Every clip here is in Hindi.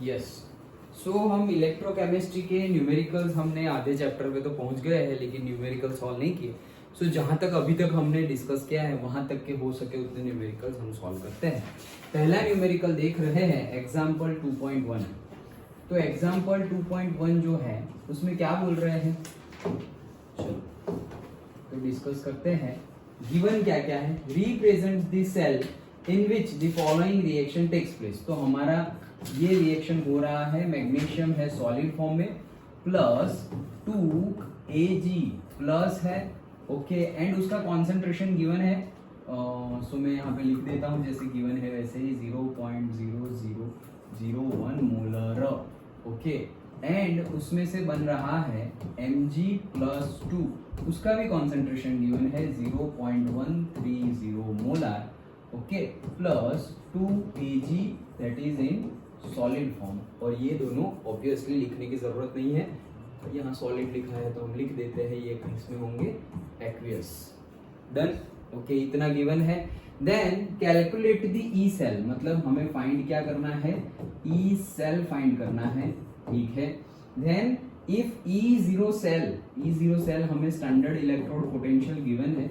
यस। सो हम इलेक्ट्रोकेमिस्ट्री के न्यूमेरिकल्स हमने आधे चैप्टर पे तो पहुंच गए हैं, लेकिन न्यूमेरिकल सॉल्व नहीं किए। सो जहां तक अभी तक हमने डिस्कस किया है वहां तक के हो सके उतने न्यूमेरिकल्स हम सॉल्व करते हैं। पहला न्यूमेरिकल देख रहे हैं एग्जाम्पल 2.1। तो एग्जाम्पल 2.1 जो है उसमें क्या बोल रहे हैं, चलो तो डिस्कस करते हैं। गिवन क्या क्या है, represent the cell in which the following reaction takes place. तो हमारा ये रिएक्शन हो रहा है, मैग्नीशियम है सॉलिड फॉर्म में प्लस 2Ag प्लस है, ओके, एंड उसका कॉन्सेंट्रेशन गिवन है। सो मैं यहाँ पे लिख देता हूँ जैसे गिवन है वैसे ही 0.0001 मोलर, ओके, एंड उसमें से बन रहा है Mg+2, उसका भी कॉन्सेंट्रेशन गिवन है 0.130 molar, okay, plus 2Ag that is in solid form. और ये दोनों ऑब्वियसली लिखने की जरूरत नहीं है, यहाँ सॉलिड लिखा है तो हम लिख देते हैं, ये इसमें होंगे एक्वियस। डन, ओके, इतना गिवन है। Then calculate the E cell, मतलब हमें फाइंड क्या करना है, ई सेल फाइंड करना है, ठीक है। देन इफ E0 सेल हमें स्टैंडर्ड इलेक्ट्रोड पोटेंशियल गिवन है,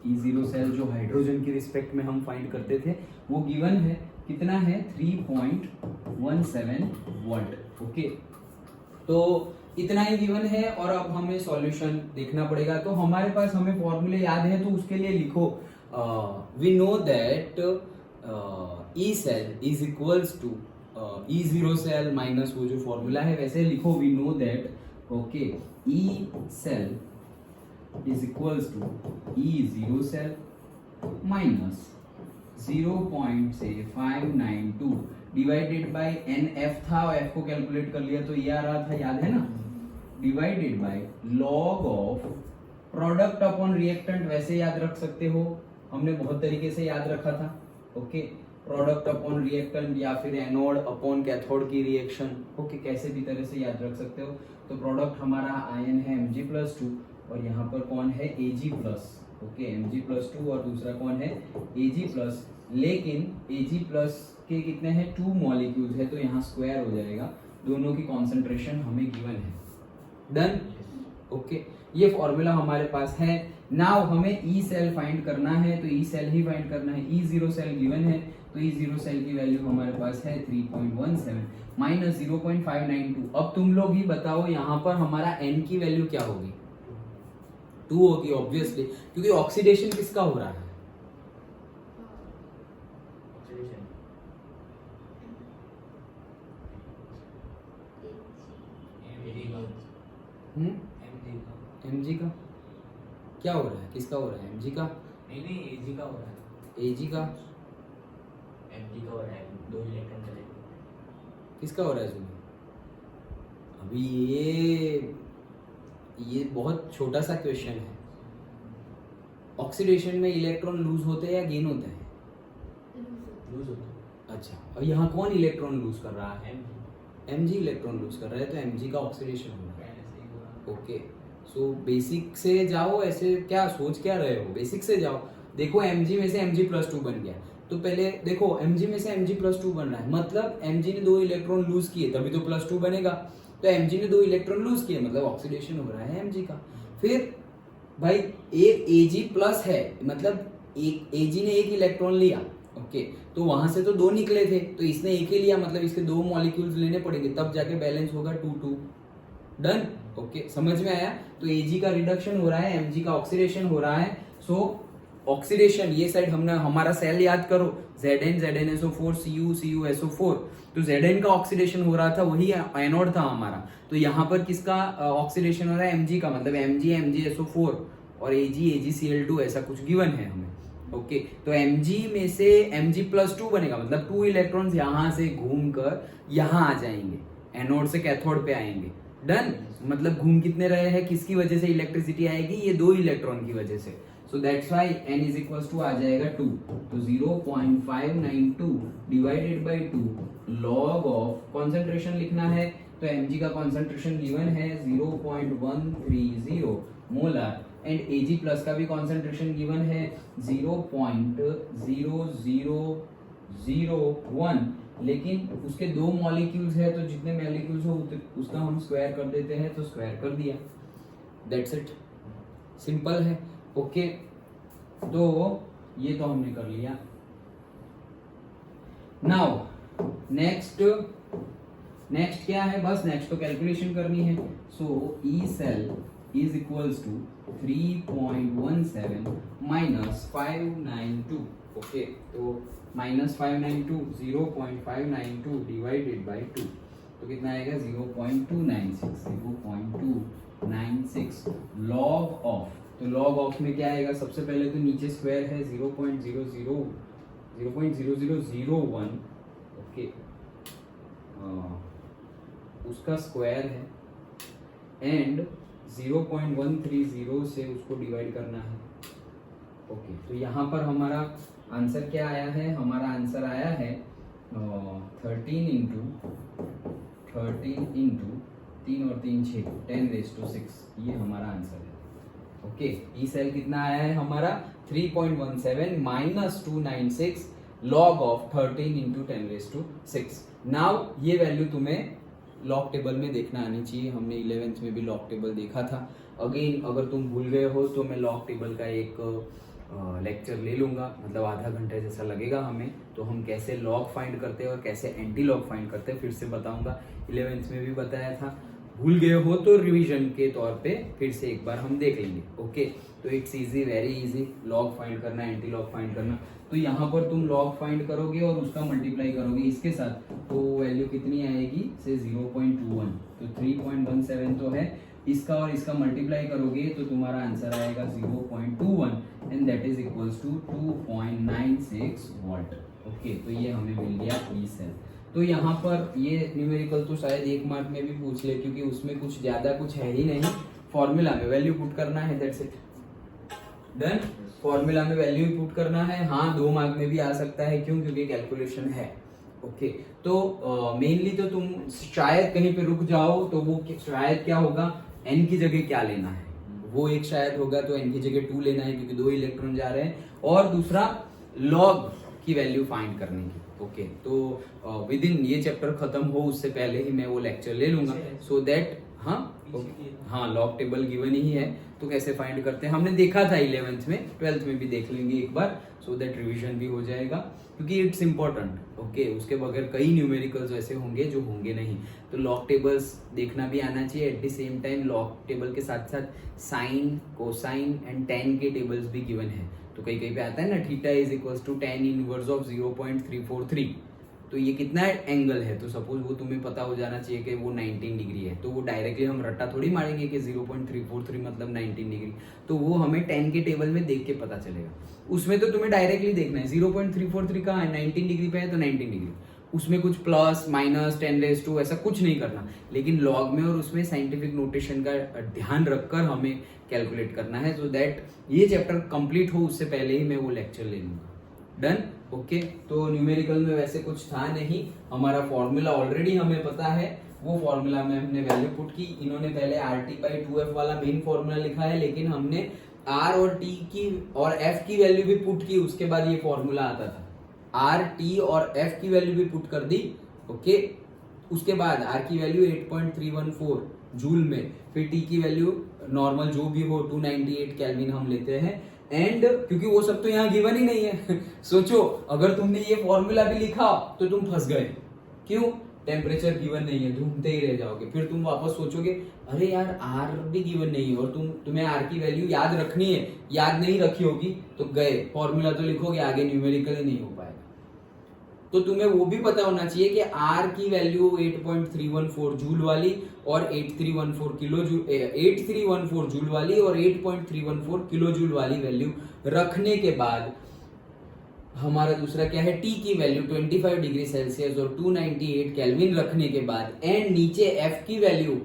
E0 सेल जो हाइड्रोजन की रिस्पेक्ट में हम फाइंड करते थे वो गिवन है, कितना है 3.17 वोल्ट, ओके। तो इतना ही गिवन है और अब हमें सॉल्यूशन देखना पड़ेगा। तो हमारे पास हमें फॉर्मूले याद है तो उसके लिए लिखो, we know that E cell is equals to E0 cell minus वो जो फॉर्मूला है वैसे लिखो, we know that, okay, E cell is equals to E0 cell minus 0.592 divided by NF था, और F को कैलकुलेट कर लिया तो ये आ रहा था, याद है ना, divided by log of product upon reactant. वैसे याद रख सकते हो, हमने बहुत तरीके से याद रखा था, ओके, प्रोडक्ट अपॉन रिएक्टेंट या फिर एनोड अपॉन कैथोड की रिएक्शन, ओके, कैसे भी तरह से याद रख सकते हो। तो प्रोडक्ट हमारा आयन है Mg+2 और यहाँ पर कौन है Ag+, ओके, Mg+2 और दूसरा कौन है Ag+, लेकिन Ag+ के कितने हैं, 2 मॉलिक्यूल्स है तो यहाँ स्क्वायर हो जाएगा, दोनों की कॉन्सेंट्रेशन हमें गिवन है। डन, ओके, ये फॉर्मूला हमारे पास है। नाउ हमें ई सेल फाइंड करना है, तो ई सेल ही फाइंड करना है। E0 सेल गिवन है तो E0 सेल की वैल्यू हमारे पास है 3.17 माइनस 0.592। अब तुम लोग ही बताओ यहाँ पर हमारा N की वैल्यू क्या होगी, 2 होगी ऑब्वियसली, क्योंकि ऑक्सीडेशन किसका हो रहा है, Mg का क्या हो रहा है, किसका हो रहा है, Mg का नहीं Ag का हो रहा है, Ag का Mg का हो रहा है, 2 इलेक्ट्रॉन चले, किसका हो रहा है सुनो। अभी ये बहुत छोटा सा क्वेश्चन है, ऑक्सीडेशन में इलेक्ट्रॉन लूज होते हैं या गेन होते हैं, लूज होता है। अच्छा, अब यहाँ कौन इलेक्ट्रॉन लूज कर रहा है, Mg Mg इलेक्ट्रॉन लूज कर रहा है, तो Mg का ऑक्सीडेशन हो रहा है, पहले से ही हुआ। ओके। सो बेसिक से जाओ, ऐसे क्या सोच क्या रहे हो, बेसिक से जाओ, देखो Mg में से Mg+2 बन गया, तो पहले देखो Mg में से Mg+2 बन रहा है, मतलब Mg ने 2 इलेक्ट्रॉन लूज किए तभी तो +2 बनेगा, तो Mg ने 2 इलेक्ट्रॉन लूज किए मतलब ऑक्सीडेशन हो रहा है Mg का। फिर भाई एक Ag+ है, मतलब एक Ag ने 1 इलेक्ट्रॉन लिया, ओके, तो वहां से तो 2 निकले थे, तो इसने 1 ही लिया, मतलब इसके 2 मॉलिक्यूल्स लेने पड़ेंगे तब जाके बैलेंस होगा 2-2। डन, ओके, समझ में आया। तो Ag का रिडक्शन हो रहा है, Mg का ऑक्सीडेशन हो रहा है। सो ऑक्सीडेशन ये साइड हमने, हमारा सेल याद करो, ZnSO4 CuCuSO4, तो Zn का ऑक्सीडेशन हो रहा था, वही एनोड था हमारा, तो यहाँ पर किसका ऑक्सीडेशन हो रहा है, Mg का, मतलब MgSO4 और AgCl2 ऐसा कुछ गिवन है हमें, ओके। तो Mg में से Mg+2 बनेगा, मतलब 2 इलेक्ट्रॉन्स यहाँ से घूमकर यहाँ आ जाएंगे, एनोड से कैथोड पे आएंगे। डन, मतलब घूम कितने रहे हैं, किसकी वजह से इलेक्ट्रिसिटी आएगी, ये 2 इलेक्ट्रॉन की वजह से। So that's why N is equal to आ जाएगा 2, तो 0.592 divided by 2 log of concentration लिखना है, तो Mg का कॉन्सेंट्रेशन गिवन है 0.130 मोलर एंड Ag+ का भी कॉन्सेंट्रेशन गिवन है 0.0001 लेकिन उसके 2 मॉलिक्यूल्स है तो जितने मॉलिक्यूल्स हो उसका हम स्क्वायर कर देते हैं, तो स्क्वायर कर दिया, दैट्स इट, सिंपल है। ओके, तो ये तो हमने कर लिया। नाउ नेक्स्ट क्या है, बस नेक्स्ट तो कैलकुलेशन करनी है। So E cell is equals to 3.17 minus 592। Okay, तो माइनस 592 0.592 डिवाइडेड बाई 2, तो कितना आएगा 0.296 लॉग ऑफ। तो लॉग ऑफ में क्या आएगा, सबसे पहले तो नीचे स्क्वायर है 0.0001, ओके, उसका स्क्वायर है एंड 0.130 से उसको डिवाइड करना है। ओके, तो यहाँ पर हमारा आंसर क्या आया है, हमारा आंसर आया है 13 इंटू 3 और 3 6 10⁻6, ये हमारा आंसर है। ओके, ई सेल कितना आया है हमारा 3.17 minus 296 log of 13 into 10⁻6। Now ये वैल्यू तुम्हें लॉग टेबल में देखना आनी चाहिए, हमने 11th में भी लॉग टेबल देखा था। अगेन अगर तुम भूल गए हो तो मैं लॉग टेबल का एक लेक्चर ले लूँगा, मतलब आधा घंटा जैसा लगेगा हमें, तो हम कैसे लॉग फाइंड करते हैं और कैसे एंटी लॉग फाइंड करते हैं फिर से बताऊंगा। 11th में भी बताया था, भूल गए हो तो रिवीजन के तौर पे फिर से एक बार हम देख लेंगे। ओके, तो it's easy, very easy, log find करना, एंटी लॉग फाइंड करना। तो यहाँ पर तुम लॉग फाइंड करोगे और उसका मल्टीप्लाई करोगे इसके साथ, तो वैल्यू कितनी आएगी से 0.21, तो 3.17 तो है, इसका और इसका मल्टीप्लाई करोगे तो तुम्हारा आंसर आएगा 0.21 and that is equals to 2.96 volt. Okay, तो ये हमें मिल गया ई सेल। तो यहाँ पर ये न्यूमेरिकल तो शायद 1 मार्क में भी पूछ ले, क्योंकि उसमें कुछ ज्यादा कुछ है ही नहीं, फॉर्मूला में वैल्यू पुट करना है, दैट्स इट, डन। फॉर्मूला में वैल्यू पुट करना है। हाँ, 2 मार्क में भी आ सकता है, क्यों, क्योंकि कैलकुलेशन है। ओके, तो मेनली तो तुम शायद कहीं पे रुक जाओ, तो वो शायद क्या होगा, n की जगह क्या लेना है, वो एक शायद होगा, तो n की जगह 2 लेना है क्योंकि 2 इलेक्ट्रॉन जा रहे हैं, और दूसरा लॉग की वैल्यू फाइंड करने की। ओके, तो विद इन ये चैप्टर खत्म हो उससे पहले ही मैं वो लेक्चर ले लूंगा, सो दैट हाँ लॉग टेबल गिवन ही है, तो कैसे फाइंड करते हैं हमने देखा था 11th में, 12th में भी देख लेंगे एक बार, सो दैट रिवीजन भी हो जाएगा, क्योंकि इट्स इंपॉर्टेंट। ओके, उसके बगैर कई न्यूमेरिकल्स ऐसे होंगे जो होंगे नहीं, तो लॉग टेबल्स देखना भी आना चाहिए। At the same time log table के साथ साथ साइन, कोसाइन एंड टेन के टेबल्स भी गिवन है, तो कहीं पे आता है ना, theta is equals to tan inverse of 0.343, तो ये कितना एंगल है, तो सपोज वो तुम्हें पता हो जाना चाहिए कि वो 19 डिग्री है, तो वो डायरेक्टली हम रट्टा थोड़ी मारेंगे कि 0.343 मतलब 19 डिग्री, तो वो हमें 10 के टेबल में देख के पता चलेगा। उसमें तो तुम्हें डायरेक्टली देखना है 0.343 कहाँ है, 19 डिग्री पे है तो 19 डिग्री, उसमें कुछ प्लस माइनस 10⁻² ऐसा कुछ नहीं करना, लेकिन लॉग में और उसमें साइंटिफिक नोटेशन का ध्यान रखकर हमें कैलकुलेट करना है, सो दैट ये चैप्टर कंप्लीट हो उससे पहले ही मैं वो लेक्चर ले लूंगा। डन। ओके, तो न्यूमेरिकल में वैसे कुछ था नहीं, हमारा फॉर्मूला ऑलरेडी हमें पता है, वो फॉर्मूला में हमने वैल्यू पुट की। इन्होंने पहले RT/2F वाला मेन फॉर्मूला लिखा है, लेकिन हमने R और T की और F की वैल्यू भी पुट की, उसके बाद ये फॉर्मूला आता था। R, T और F की वैल्यू भी पुट कर दी। ओके, उसके बाद R की वैल्यू 8.314 जूल में, फिर T की वैल्यू नॉर्मल जो भी हो 298 केल्विन हम लेते हैं, एंड क्योंकि वो सब तो यहाँ गिवन ही नहीं है सोचो अगर तुमने ये फॉर्मूला भी लिखा तो तुम फंस गए, क्यों, टेम्परेचर गिवन नहीं है, ढूंढते ही रह जाओगे, फिर तुम वापस सोचोगे अरे यार R भी गिवन नहीं है, और तुम्हें R की वैल्यू याद रखनी है, याद नहीं रखी होगी तो गए, फॉर्मूला तो लिखोगे, आगे न्यूमेरिकल ही नहीं हो पाएगा। तो तुम्हें वो भी पता होना चाहिए कि R की वैल्यू 8.314 जूल वाली और 8314 जूल वाली और 8.314 किलो जूल वाली वैल्यू रखने के बाद हमारा दूसरा क्या है, T की वैल्यू 25 डिग्री सेल्सियस और 298 केल्विन रखने के बाद, एंड नीचे F की वैल्यू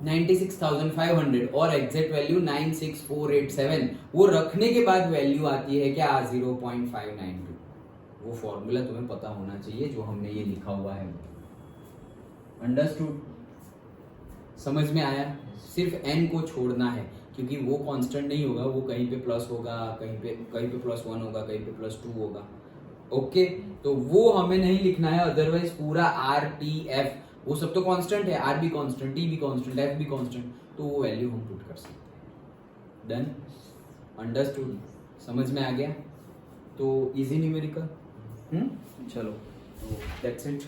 96,500 और एग्जैक्ट वैल्यू 96487, वो रखने के बाद वैल्यू आती है क्या, 0.592। वो फॉर्मूला तुम्हें पता होना चाहिए जो हमने ये लिखा हुआ है। अंडरस्टूड, समझ में आया? सिर्फ n को छोड़ना है, क्योंकि वो कांस्टेंट नहीं होगा, वो कहीं पे प्लस होगा, कहीं पे +1 होगा, कहीं पे +2 होगा, ओके, तो वो हमें नहीं लिखना है, अदरवाइज पूरा आर टी एफ वो सब तो कांस्टेंट है, आर भी कांस्टेंट, टी भी कांस्टेंट, एफ भी कांस्टेंट, तो वो वैल्यू हम पुट कर सकते हैं। डन, अंडरस्टूड, समझ में आ गया? तो इजी न्यूमेरिकल, चलो, तो दैट्स इट।